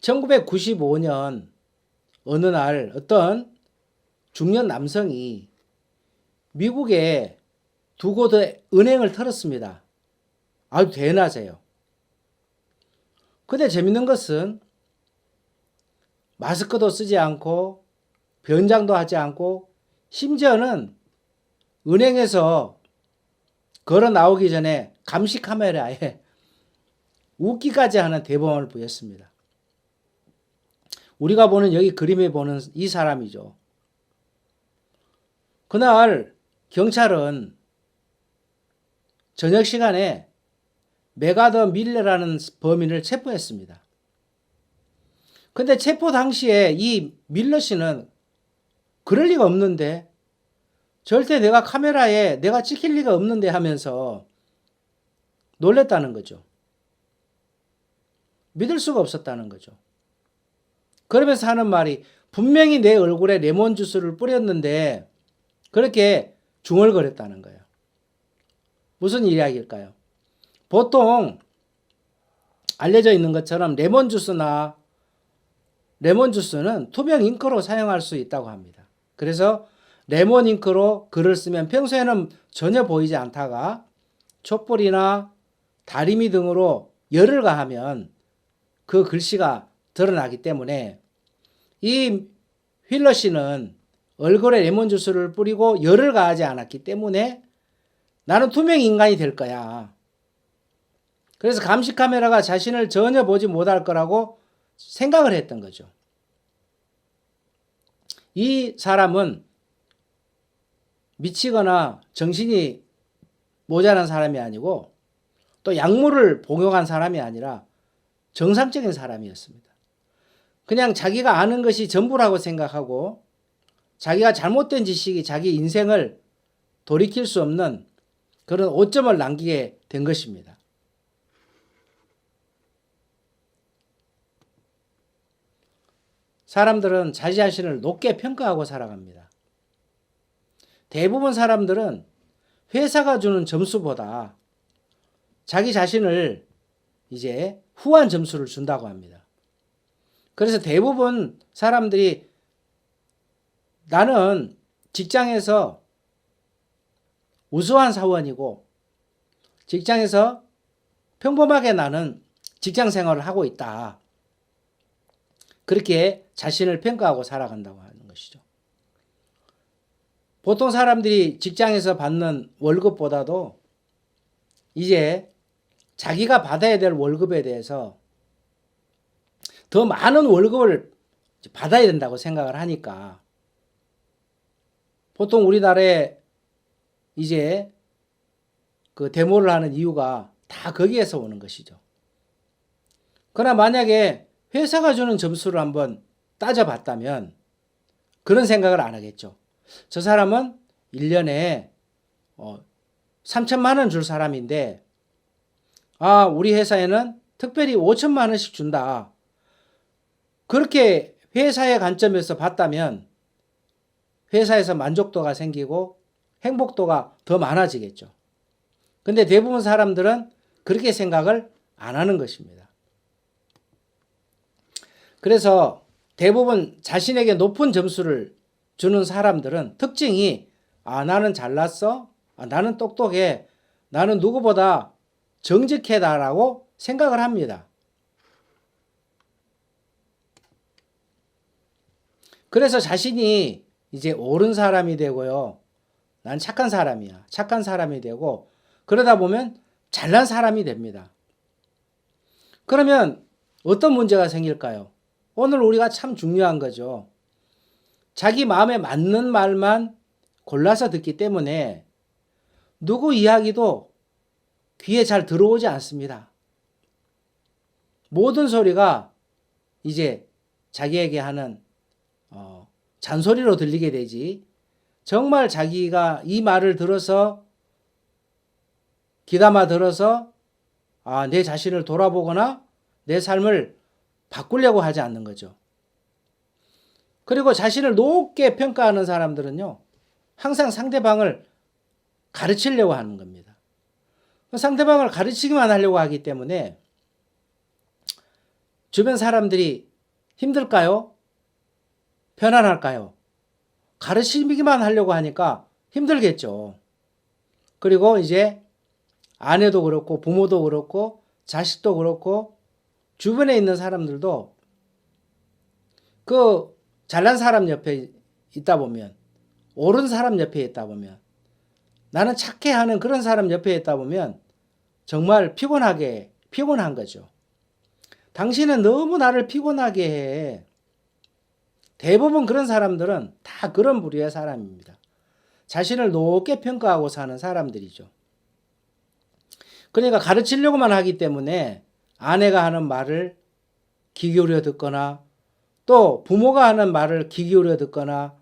1995년 어느 날 어떤 중년 남성이 미국에 두 곳의 은행을 털었습니다. 아주 대낮에요. 근데 재밌는 것은 마스크도 쓰지 않고 변장도 하지 않고 심지어는 은행에서 걸어 나오기 전에 감시 카메라에 웃기까지 하는 대범함을 보였습니다. 우리가 보는 여기 그림에 보는 이 사람이죠. 그날 경찰은 저녁 시간에 메가더 밀레라는 범인을 체포했습니다. 근데 체포 당시에 이 밀러 씨는 그럴 리가 없는데, 절대 내가 카메라에 내가 찍힐 리가 없는데 하면서 놀랬다는 거죠. 믿을 수가 없었다는 거죠. 그러면서 하는 말이, 분명히 내 얼굴에 레몬 주스를 뿌렸는데 그렇게 중얼거렸다는 거예요. 무슨 이야기일까요? 보통 알려져 있는 것처럼 레몬 주스는 투명 잉크로 사용할 수 있다고 합니다. 그래서 레몬 잉크로 글을 쓰면 평소에는 전혀 보이지 않다가 촛불이나 다리미 등으로 열을 가하면 그 글씨가 드러나기 때문에, 이 휠러 씨는 얼굴에 레몬 주스를 뿌리고 열을 가하지 않았기 때문에 나는 투명 인간이 될 거야. 그래서 감시 카메라가 자신을 전혀 보지 못할 거라고 생각을 했던 거죠. 이 사람은 미치거나 정신이 모자란 사람이 아니고 또 약물을 복용한 사람이 아니라 정상적인 사람이었습니다. 그냥 자기가 아는 것이 전부라고 생각하고 자기가 잘못된 지식이 자기 인생을 돌이킬 수 없는 그런 오점을 남기게 된 것입니다. 사람들은 자기 자신을 높게 평가하고 살아갑니다. 대부분 사람들은 회사가 주는 점수보다 자기 자신을 이제 후한 점수를 준다고 합니다. 그래서 대부분 사람들이 나는 직장에서 우수한 사원이고 직장에서 평범하게 나는 직장 생활을 하고 있다, 그렇게 자신을 평가하고 살아간다고 하는 것이죠. 보통 사람들이 직장에서 받는 월급보다도 이제 자기가 받아야 될 월급에 대해서 더 많은 월급을 받아야 된다고 생각을 하니까 보통 우리나라에 이제 그 데모를 하는 이유가 다 거기에서 오는 것이죠. 그러나 만약에 회사가 주는 점수를 한번 따져봤다면 그런 생각을 안 하겠죠. 저 사람은 1년에 3천만 원 줄 사람인데 우리 회사에는 특별히 5천만 원씩 준다. 그렇게 회사의 관점에서 봤다면 회사에서 만족도가 생기고 행복도가 더 많아지겠죠. 근데 대부분 사람들은 그렇게 생각을 안 하는 것입니다. 그래서 대부분 자신에게 높은 점수를 주는 사람들은 특징이 나는 잘났어, 나는 똑똑해, 나는 누구보다 정직해다라고 생각을 합니다. 그래서 자신이 이제 옳은 사람이 되고요. 난 착한 사람이야. 착한 사람이 되고 그러다 보면 잘난 사람이 됩니다. 그러면 어떤 문제가 생길까요? 오늘 우리가 참 중요한 거죠. 자기 마음에 맞는 말만 골라서 듣기 때문에 누구 이야기도 귀에 잘 들어오지 않습니다. 모든 소리가 이제 자기에게 하는 잔소리로 들리게 되지, 정말 자기가 이 말을 들어서 귀담아 들어서 내 자신을 돌아보거나 내 삶을 바꾸려고 하지 않는 거죠. 그리고 자신을 높게 평가하는 사람들은요, 항상 상대방을 가르치려고 하는 겁니다. 상대방을 가르치기만 하려고 하기 때문에 주변 사람들이 힘들까요? 편안할까요? 가르치기만 하려고 하니까 힘들겠죠. 그리고 이제 아내도 그렇고 부모도 그렇고 자식도 그렇고 주변에 있는 사람들도 그 잘난 사람 옆에 있다 보면, 옳은 사람 옆에 있다 보면, 나는 착해 하는 그런 사람 옆에 있다 보면 정말 피곤한 거죠. 당신은 너무 나를 피곤하게 해. 대부분 그런 사람들은 다 그런 부류의 사람입니다. 자신을 높게 평가하고 사는 사람들이죠. 그러니까 가르치려고만 하기 때문에 아내가 하는 말을 귀 기울여 듣거나, 또 부모가 하는 말을 귀 기울여 듣거나,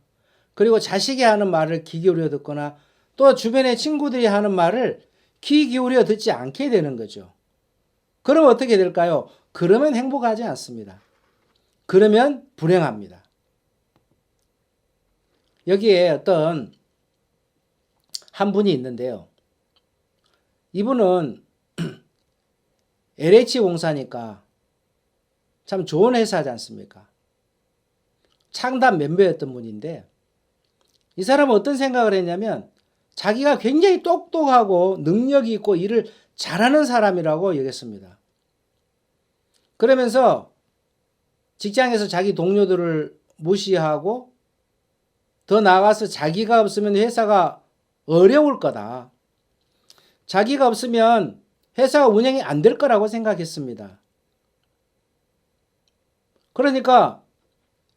그리고 자식이 하는 말을 귀 기울여 듣거나, 또 주변의 친구들이 하는 말을 귀 기울여 듣지 않게 되는 거죠. 그러면 어떻게 될까요? 그러면 행복하지 않습니다. 그러면 불행합니다. 여기에 어떤 한 분이 있는데요. 이분은 LH공사니까 참 좋은 회사지 않습니까? 창단 멤버였던 분인데, 이 사람은 어떤 생각을 했냐면 자기가 굉장히 똑똑하고 능력이 있고 일을 잘하는 사람이라고 여겼습니다. 그러면서 직장에서 자기 동료들을 무시하고, 더 나아가서 자기가 없으면 회사가 어려울 거다, 자기가 없으면 회사가 운영이 안 될 거라고 생각했습니다. 그러니까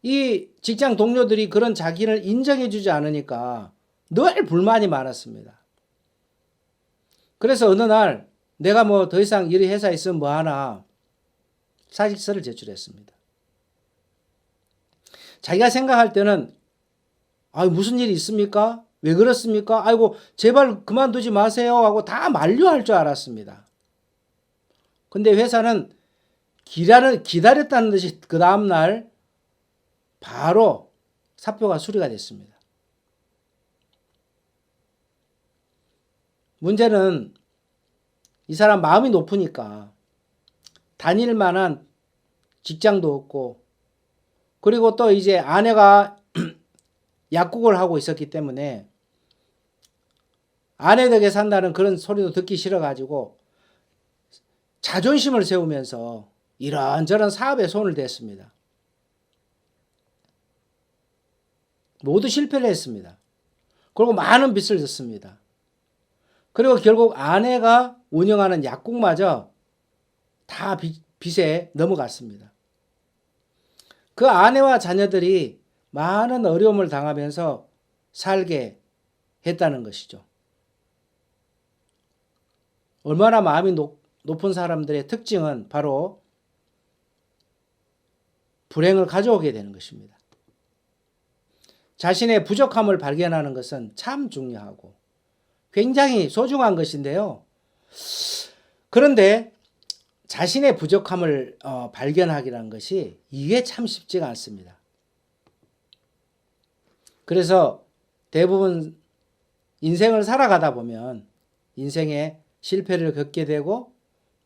이 직장 동료들이 그런 자기를 인정해 주지 않으니까 늘 불만이 많았습니다. 그래서 어느 날 내가 뭐 더 이상 이 회사에 있으면 뭐하나 사직서를 제출했습니다. 자기가 생각할 때는 무슨 일이 있습니까? 왜 그렇습니까? 아이고 제발 그만두지 마세요 하고 다 만류할 줄 알았습니다. 근데 회사는 기다렸다는 듯이 그 다음날 바로 사표가 수리가 됐습니다. 문제는 이 사람 마음이 높으니까 다닐 만한 직장도 없고, 그리고 또 이제 아내가 약국을 하고 있었기 때문에 아내 덕에 산다는 그런 소리도 듣기 싫어가지고 자존심을 세우면서 이런저런 사업에 손을 댔습니다. 모두 실패를 했습니다. 그리고 많은 빚을 졌습니다. 그리고 결국 아내가 운영하는 약국마저 다 빚에 넘어갔습니다. 그 아내와 자녀들이 많은 어려움을 당하면서 살게 했다는 것이죠. 얼마나 마음이 높은 사람들의 특징은 바로 불행을 가져오게 되는 것입니다. 자신의 부족함을 발견하는 것은 참 중요하고 굉장히 소중한 것인데요. 그런데 자신의 부족함을 발견하기라는 것이 이게 참 쉽지가 않습니다. 그래서 대부분 인생을 살아가다 보면 인생에 실패를 겪게 되고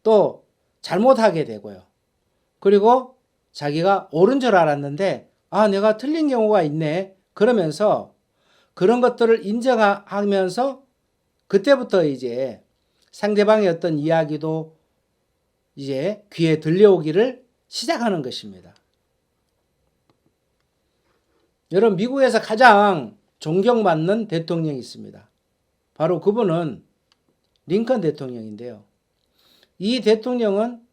또 잘못하게 되고요. 그리고 자기가 옳은 줄 알았는데 내가 틀린 경우가 있네. 그러면서 그런 것들을 인정하면서 그때부터 이제 상대방의 어떤 이야기도 이제 귀에 들려오기를 시작하는 것입니다. 여러분, 미국에서 가장 존경받는 대통령이 있습니다. 바로 그분은 링컨 대통령인데요. 이 대통령은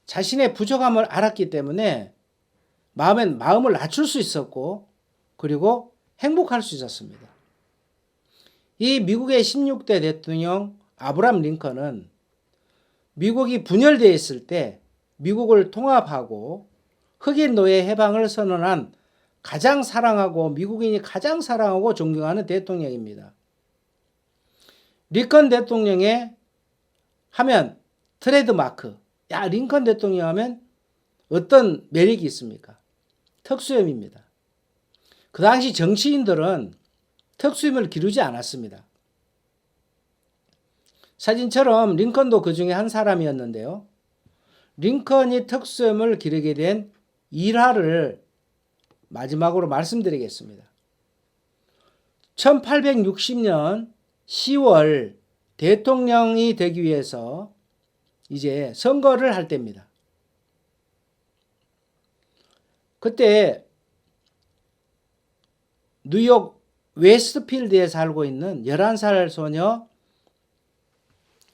자신의 부족함을 알았기 때문에 마음을 낮출 수 있었고, 그리고 행복할 수 있었습니다. 이 미국의 16대 대통령 아브라함 링컨은 미국이 분열되어 있을 때 미국을 통합하고 흑인 노예 해방을 선언한 가장 사랑하고 미국인이 가장 사랑하고 존경하는 대통령입니다. 링컨 대통령의 하면 트레이드마크, 야, 링컨 대통령 하면 어떤 매력이 있습니까? 턱수염입니다. 그 당시 정치인들은 턱수염을 기르지 않았습니다. 사진처럼 링컨도 그 중에 한 사람이었는데요. 링컨이 턱수염을 기르게 된 일화를 마지막으로 말씀드리겠습니다. 1860년 10월 대통령이 되기 위해서 이제 선거를 할 때입니다. 그때 뉴욕 웨스트필드에 살고 있는 11살 소녀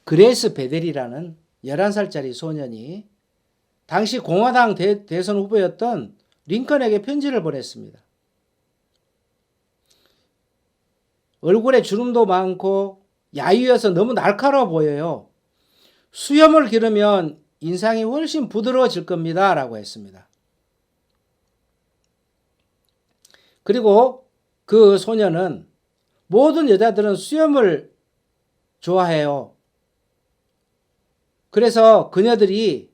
그레이스 베델이라는 11살짜리 소년이 당시 공화당 대선 후보였던 링컨에게 편지를 보냈습니다. 얼굴에 주름도 많고 야유여서 너무 날카로워 보여요. 수염을 기르면 인상이 훨씬 부드러워질 겁니다. 라고 했습니다. 그리고 그 소녀는 모든 여자들은 수염을 좋아해요. 그래서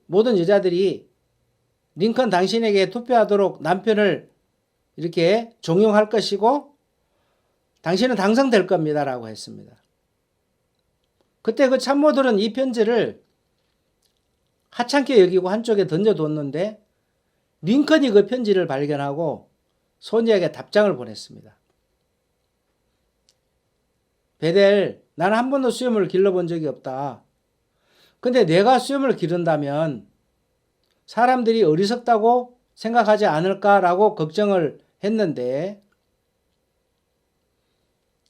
모든 여자들이 링컨 당신에게 투표하도록 남편을 이렇게 종용할 것이고 당신은 당선될 겁니다. 라고 했습니다. 그때 그 참모들은 이 편지를 하찮게 여기고 한쪽에 던져뒀는데 링컨이 그 편지를 발견하고 소녀에게 답장을 보냈습니다. 베델, 나는 한 번도 수염을 길러본 적이 없다. 근데 내가 수염을 기른다면 사람들이 어리석다고 생각하지 않을까라고 걱정을 했는데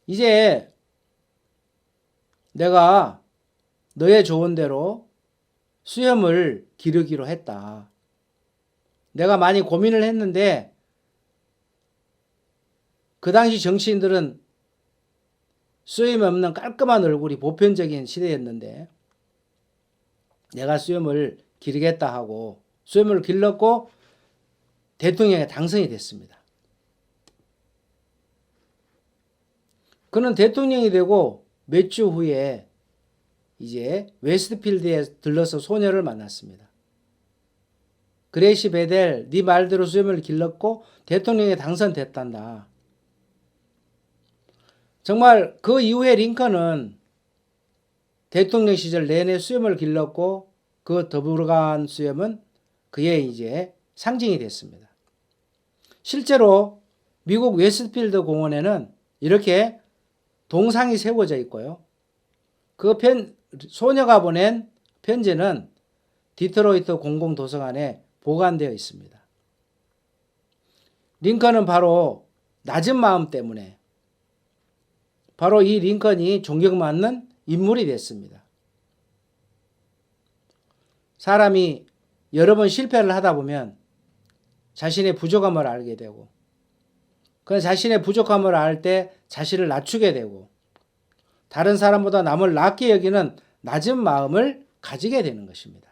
이제 내가 너의 조언대로 수염을 기르기로 했다. 내가 많이 고민을 했는데 그 당시 정치인들은 수염이 없는 깔끔한 얼굴이 보편적인 시대였는데 내가 수염을 기르겠다 하고 수염을 길렀고 대통령에 당선이 됐습니다. 그는 대통령이 되고 몇 주 후에 이제 웨스트필드에 들러서 소녀를 만났습니다. 그레이시 베델, 네 말대로 수염을 길렀고 대통령에 당선됐단다. 정말 그 이후에 링컨은 대통령 시절 내내 수염을 길렀고 그 더불어간 수염은 그의 이제 상징이 됐습니다. 실제로 미국 웨스트필드 공원에는 이렇게 동상이 세워져 있고요. 그 소녀가 보낸 편지는 디트로이트 공공도서관에 보관되어 있습니다. 링컨은 바로 낮은 마음 때문에 바로 이 링컨이 존경받는 인물이 됐습니다. 사람이 여러 번 실패를 하다 보면 자신의 부족함을 알게 되고 그 자신의 부족함을 알 때 자신을 낮추게 되고 다른 사람보다 남을 낮게 여기는 낮은 마음을 가지게 되는 것입니다.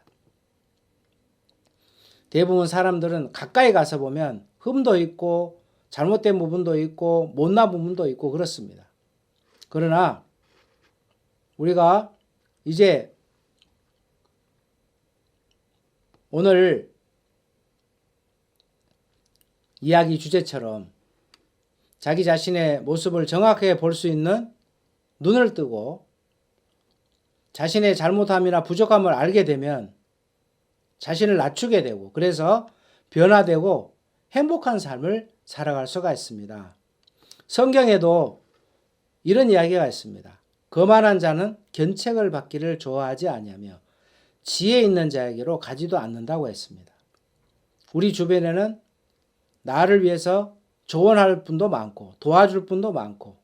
대부분 사람들은 가까이 가서 보면 흠도 있고 잘못된 부분도 있고 못난 부분도 있고 그렇습니다. 그러나 우리가 이제 오늘 이야기 주제처럼 자기 자신의 모습을 정확하게 볼 수 있는 눈을 뜨고 자신의 잘못함이나 부족함을 알게 되면 자신을 낮추게 되고 그래서 변화되고 행복한 삶을 살아갈 수가 있습니다. 성경에도 이런 이야기가 있습니다. 거만한 자는 견책을 받기를 좋아하지 아니하며 지혜 있는 자에게로 가지도 않는다고 했습니다. 우리 주변에는 나를 위해서 조언할 분도 많고 도와줄 분도 많고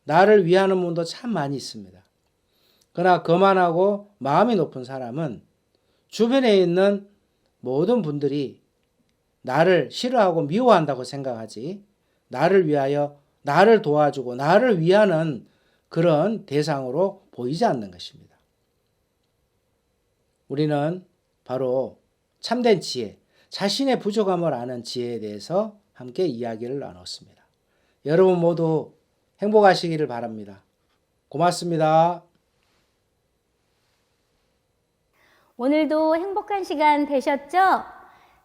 나를 위하는 분도 참 많이 있습니다. 그러나 거만하고 마음이 높은 사람은 주변에 있는 모든 분들이 나를 싫어하고 미워한다고 생각하지 나를 위하여 나를 도와주고 나를 위하는 그런 대상으로 보이지 않는 것입니다. 우리는 바로 참된 지혜, 자신의 부족함을 아는 지혜에 대해서 함께 이야기를 나눴습니다. 여러분 모두 행복하시기를 바랍니다. 고맙습니다. 오늘도 행복한 시간 되셨죠?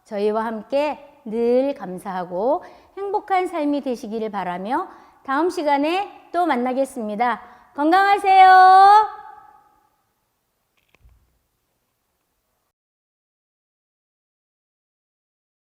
저희와 함께 늘 감사하고 행복한 삶이 되시기를 바라며 다음 시간에 또 만나겠습니다. 건강하세요.